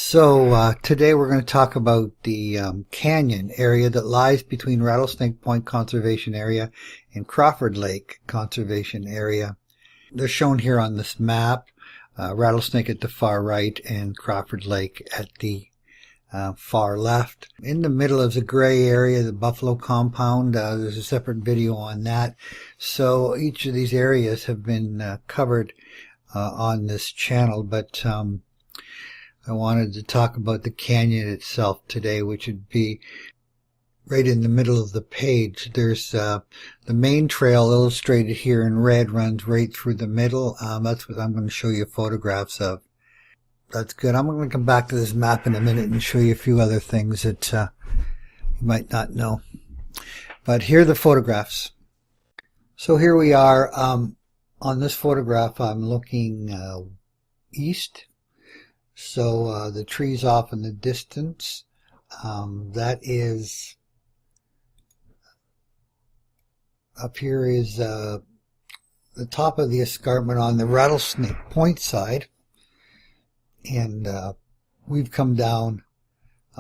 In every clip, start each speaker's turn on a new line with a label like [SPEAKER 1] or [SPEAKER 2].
[SPEAKER 1] Today we're going to talk about the canyon area that lies between Rattlesnake Point Conservation Area and Crawford Lake Conservation Area. They're shown here on this map, Rattlesnake at the far right and Crawford Lake at the far left. In the middle is a gray area, the Buffalo Compound. There's a separate video on that. So each of these areas have been covered on this channel, but I wanted to talk about the canyon itself today, which would be right in the middle of the page. There's the main trail illustrated here in red runs right through the middle. That's what I'm going to show you photographs of. That's good. I'm going to come back to this map in a minute and show you a few other things that you might not know. But here are the photographs. So here we are. On this photograph, I'm looking east. So the trees off in the distance, that is, up here is the top of the escarpment on the Rattlesnake Point side, and we've come down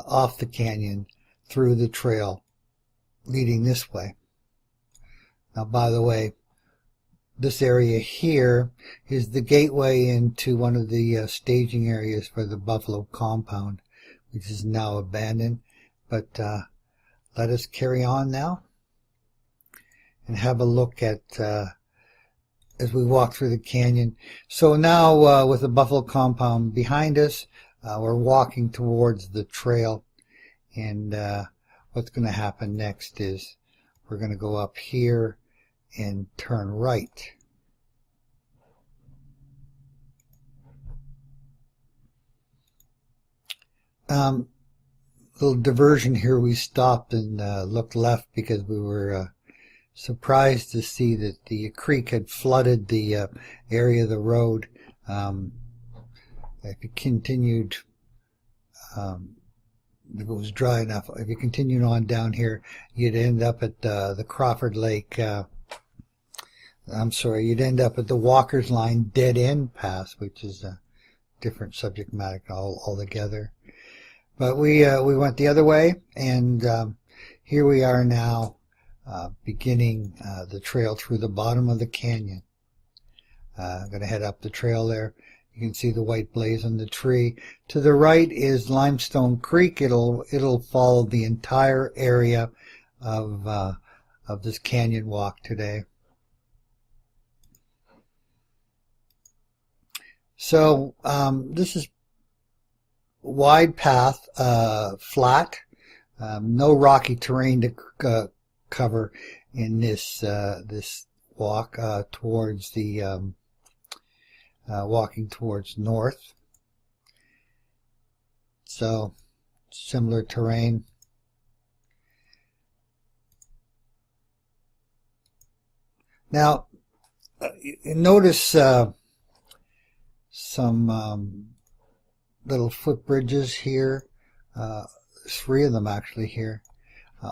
[SPEAKER 1] off the canyon through the trail leading this way. Now, by the way, this area here is the gateway into one of the staging areas for the Buffalo Compound, which is now abandoned. But let us carry on now and have a look at as we walk through the canyon. So now with the Buffalo Compound behind us, we're walking towards the trail, and what's going to happen next is we're going to go up here and turn right. Little diversion here. We stopped and looked left because we were surprised to see that the creek had flooded the area of the road. If you continued, if it was dry enough, if you continued on down here, you'd end up at the Crawford Lake. You'd end up at the Walker's Line Dead End Pass, which is a different subject matter altogether. But we went the other way, and here we are now, beginning the trail through the bottom of the canyon. I'm going to head up the trail there. You can see the white blaze on the tree. To the right is Limestone Creek. It'll follow the entire area of this canyon walk today. So this is wide path, flat, no rocky terrain to cover in this this walk towards the walking towards north. So similar terrain. Now notice some little footbridges here, 3 of them actually here,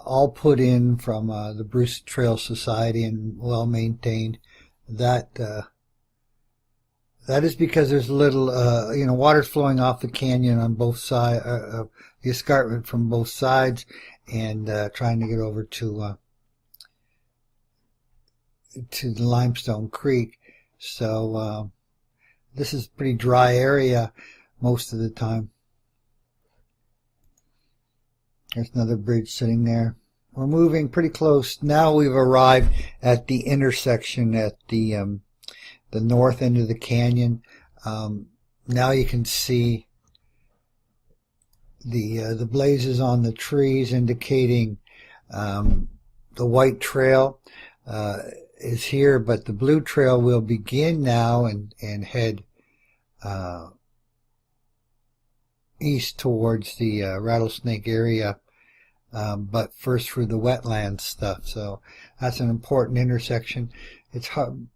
[SPEAKER 1] all put in from the Bruce Trail Society and well maintained. That is because there's little, water flowing off the canyon on both sides, the escarpment from both sides, and trying to get over to the Limestone Creek. So this is a pretty dry area most of the time. There's another bridge sitting there. We're moving pretty close. Now we've arrived at the intersection at the north end of the canyon. Now you can see the blazes on the trees indicating the white trail is here, but the blue trail will begin now and head east towards the Rattlesnake area, but first through the wetland stuff. So that's an important intersection. It's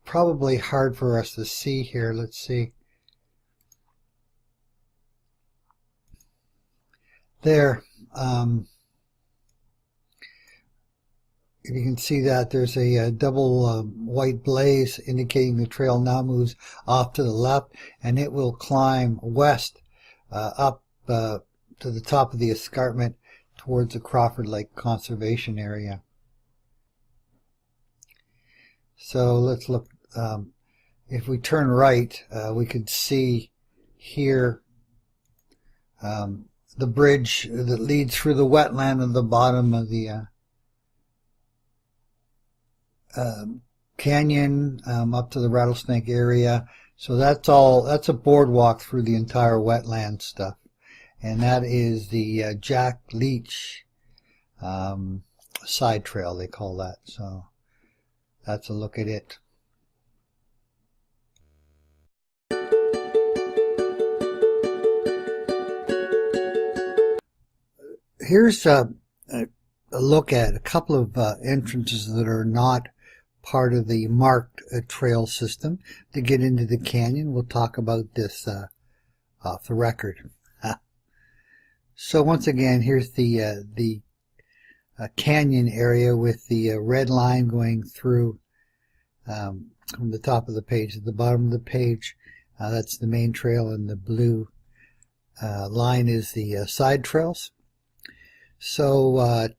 [SPEAKER 1] probably hard for us to see here. Let's see. There. If you can see that, there's a double white blaze indicating the trail now moves off to the left, and it will climb west up to the top of the escarpment towards the Crawford Lake Conservation Area. So let's look. If we turn right, we could see here the bridge that leads through the wetland at the bottom of the canyon up to the Rattlesnake area. So that's a boardwalk through the entire wetland stuff. And that is the Jack Leach side trail, they call that. So that's a look at it. Here's a look at a couple of entrances that are not part of the marked trail system to get into the canyon. We'll talk about this off the record. So once again, here's the canyon area with the red line going through from the top of the page to the bottom of the page. That's the main trail, and the blue line is the side trails. So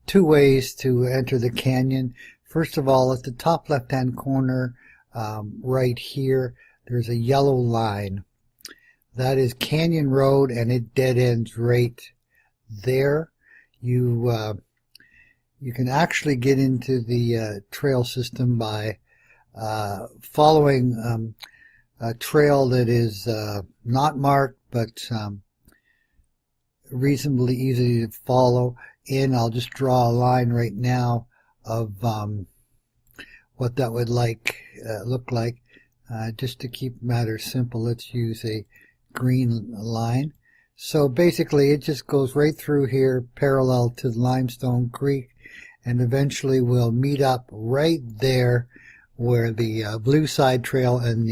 [SPEAKER 1] two ways to enter the canyon. First of all, at the top left-hand corner, right here, there's a yellow line. That is Canyon Road, and it dead ends right there. You can actually get into the trail system by following a trail that is not marked, but reasonably easy to follow. And I'll just draw a line right now of what that would look like. Just to keep matters simple, let's use a green line. So basically it just goes right through here parallel to Limestone Creek, and eventually we'll meet up right there where the blue side trail and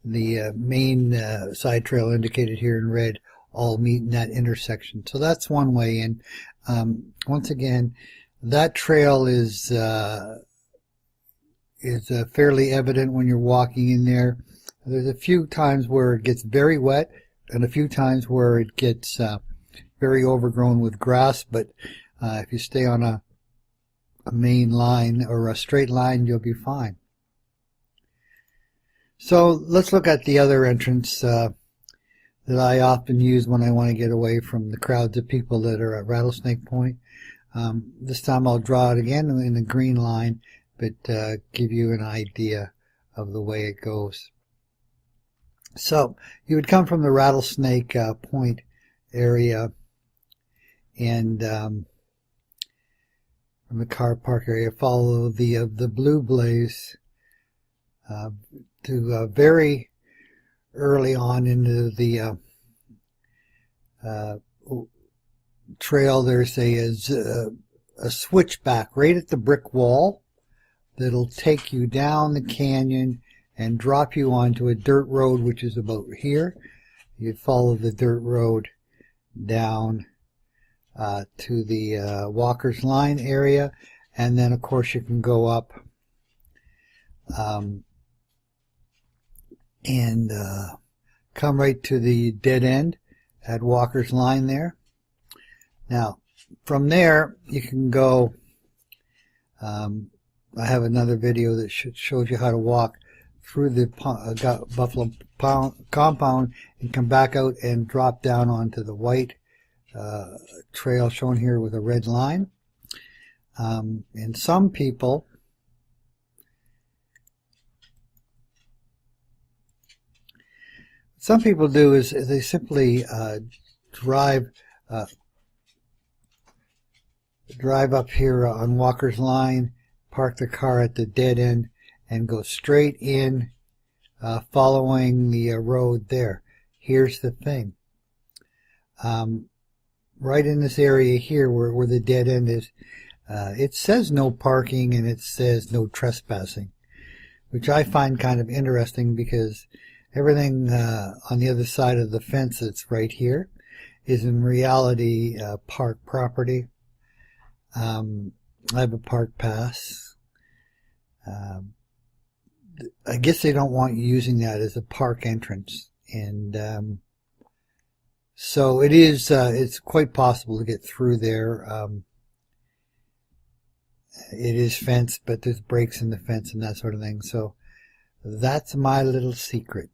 [SPEAKER 1] the main side trail indicated here in red all meet in that intersection. So that's one way in. Once again, that trail is fairly evident when you're walking in there. There's a few times where it gets very wet and a few times where it gets very overgrown with grass, but if you stay on a main line or a straight line, you'll be fine. So let's look at the other entrance that I often use when I want to get away from the crowds of people that are at Rattlesnake Point. This time I'll draw it again in a green line, but give you an idea of the way it goes. So you would come from the Rattlesnake Point area, and from the car park area, follow the blue blaze to very early on into the trail. There's a switchback right at the brick wall that'll take you down the canyon and drop you onto a dirt road, which is about here. You follow the dirt road down to the Walker's Line area, and then of course you can go up and come right to the dead end at Walker's Line there. Now from there you can go, I have another video that shows you how to walk through the Buffalo compound and come back out and drop down onto the white trail shown here with a red line. And some people do is they simply drive up here on Walker's Line, park the car at the dead end, and go straight in, following the road there. Here's the thing. Right in this area here where the dead end is, it says no parking and it says no trespassing, which I find kind of interesting because everything on the other side of the fence that's right here is in reality park property. I have a park pass. I guess they don't want you using that as a park entrance, and So it is, it's quite possible to get through there. It is fenced, but there's breaks in the fence and that sort of thing. So that's my little secret.